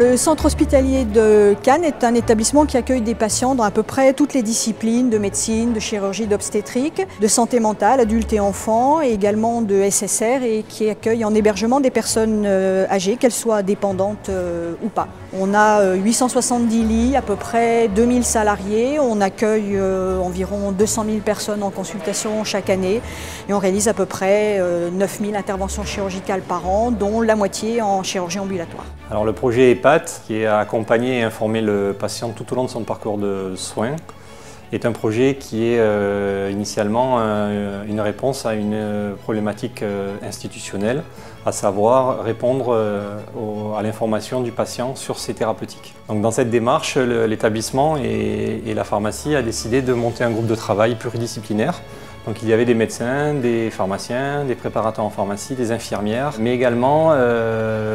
Le centre hospitalier de Cannes est un établissement qui accueille des patients dans à peu près toutes les disciplines de médecine, de chirurgie, d'obstétrique, de santé mentale, adultes et enfants, et également de SSR, et qui accueille en hébergement des personnes âgées, qu'elles soient dépendantes ou pas. On a 870 lits, à peu près 2000 salariés, on accueille environ 200 000 personnes en consultation chaque année et on réalise à peu près 9000 interventions chirurgicales par an, dont la moitié en chirurgie ambulatoire. Alors le projet EHPAT, qui est accompagner et informer le patient tout au long de son parcours de soins, est un projet qui est initialement une réponse à une problématique institutionnelle, à savoir répondre à l'information du patient sur ses thérapeutiques. Donc dans cette démarche, l'établissement et la pharmacie a décidé de monter un groupe de travail pluridisciplinaire. Donc il y avait des médecins, des pharmaciens, des préparateurs en pharmacie, des infirmières, mais également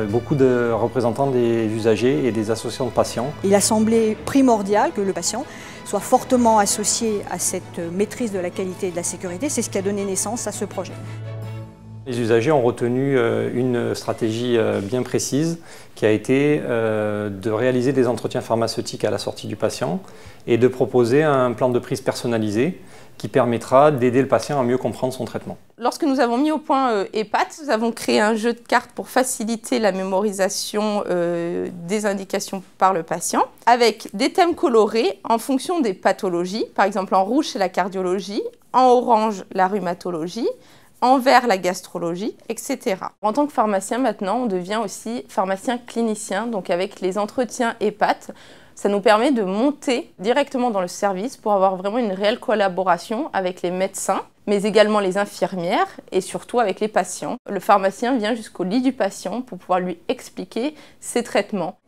beaucoup de représentants des usagers et des associations de patients. Il a semblé primordial que le patient soit fortement associé à cette maîtrise de la qualité et de la sécurité. C'est ce qui a donné naissance à ce projet. Les usagers ont retenu une stratégie bien précise qui a été de réaliser des entretiens pharmaceutiques à la sortie du patient et de proposer un plan de prise personnalisé qui permettra d'aider le patient à mieux comprendre son traitement. Lorsque nous avons mis au point EHPAT, nous avons créé un jeu de cartes pour faciliter la mémorisation des indications par le patient, avec des thèmes colorés en fonction des pathologies. Par exemple, en rouge, c'est la cardiologie, en orange, la rhumatologie, en vert, la gastrologie, etc. En tant que pharmacien, maintenant, on devient aussi pharmacien clinicien, donc avec les entretiens EHPAT, ça nous permet de monter directement dans le service pour avoir vraiment une réelle collaboration avec les médecins, mais également les infirmières et surtout avec les patients. Le pharmacien vient jusqu'au lit du patient pour pouvoir lui expliquer ses traitements.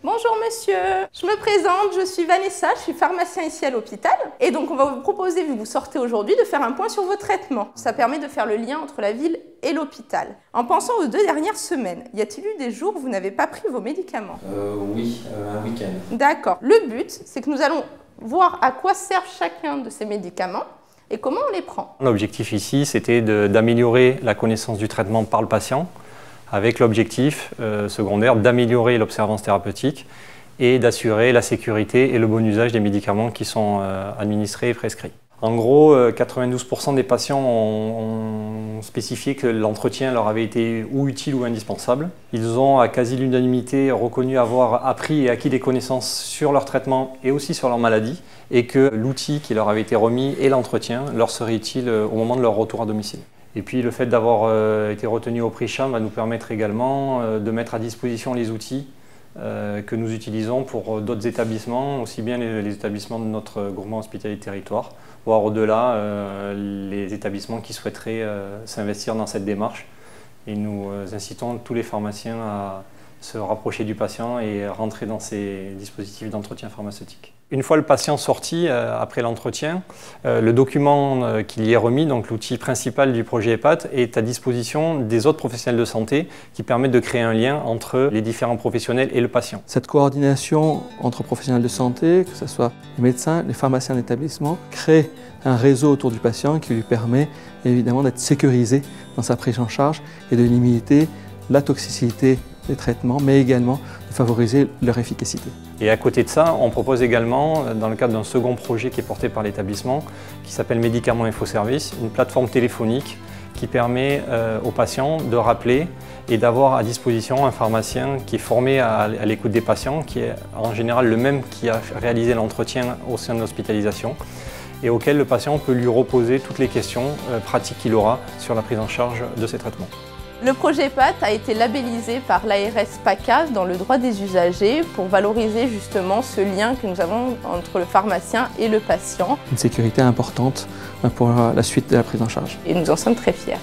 Bonjour monsieur, je me présente, je suis Vanessa, je suis pharmacien ici à l'hôpital et donc on va vous proposer, vu que vous sortez aujourd'hui, de faire un point sur vos traitements. Ça permet de faire le lien entre la ville et l'hôpital. En pensant aux 2 dernières semaines, y a-t-il eu des jours où vous n'avez pas pris vos médicaments? Oui, un week-end. D'accord. Le but, c'est que nous allons voir à quoi servent chacun de ces médicaments et comment on les prend. L'objectif ici, c'était d'améliorer la connaissance du traitement par le patient, avec l'objectif secondaire d'améliorer l'observance thérapeutique et d'assurer la sécurité et le bon usage des médicaments qui sont administrés et prescrits. En gros, 92% des patients ont spécifié que l'entretien leur avait été ou utile ou indispensable. Ils ont à quasi l'unanimité reconnu avoir appris et acquis des connaissances sur leur traitement et aussi sur leur maladie, et que l'outil qui leur avait été remis et l'entretien leur serait utile au moment de leur retour à domicile. Et puis le fait d'avoir été retenu au prix CHAM va nous permettre également de mettre à disposition les outils que nous utilisons pour d'autres établissements, aussi bien les établissements de notre groupement hospitalier de territoire, voire au-delà les établissements qui souhaiteraient s'investir dans cette démarche. Et nous incitons tous les pharmaciens à se rapprocher du patient et rentrer dans ces dispositifs d'entretien pharmaceutique. Une fois le patient sorti, après l'entretien, le document qui lui est remis, donc l'outil principal du projet EHPAT, est à disposition des autres professionnels de santé qui permettent de créer un lien entre les différents professionnels et le patient. Cette coordination entre professionnels de santé, que ce soit les médecins, les pharmaciens d'établissement, crée un réseau autour du patient qui lui permet évidemment d'être sécurisé dans sa prise en charge et de limiter la toxicité des traitements, mais également de favoriser leur efficacité. Et à côté de ça, on propose également, dans le cadre d'un second projet qui est porté par l'établissement, qui s'appelle Médicaments Infoservice, une plateforme téléphonique qui permet aux patients de rappeler et d'avoir à disposition un pharmacien qui est formé à l'écoute des patients, qui est en général le même qui a réalisé l'entretien au sein de l'hospitalisation, et auquel le patient peut lui reposer toutes les questions pratiques qu'il aura sur la prise en charge de ses traitements. Le projet EHPAT a été labellisé par l'ARS PACA dans le droit des usagers pour valoriser justement ce lien que nous avons entre le pharmacien et le patient. Une sécurité importante pour la suite de la prise en charge. Et nous en sommes très fiers.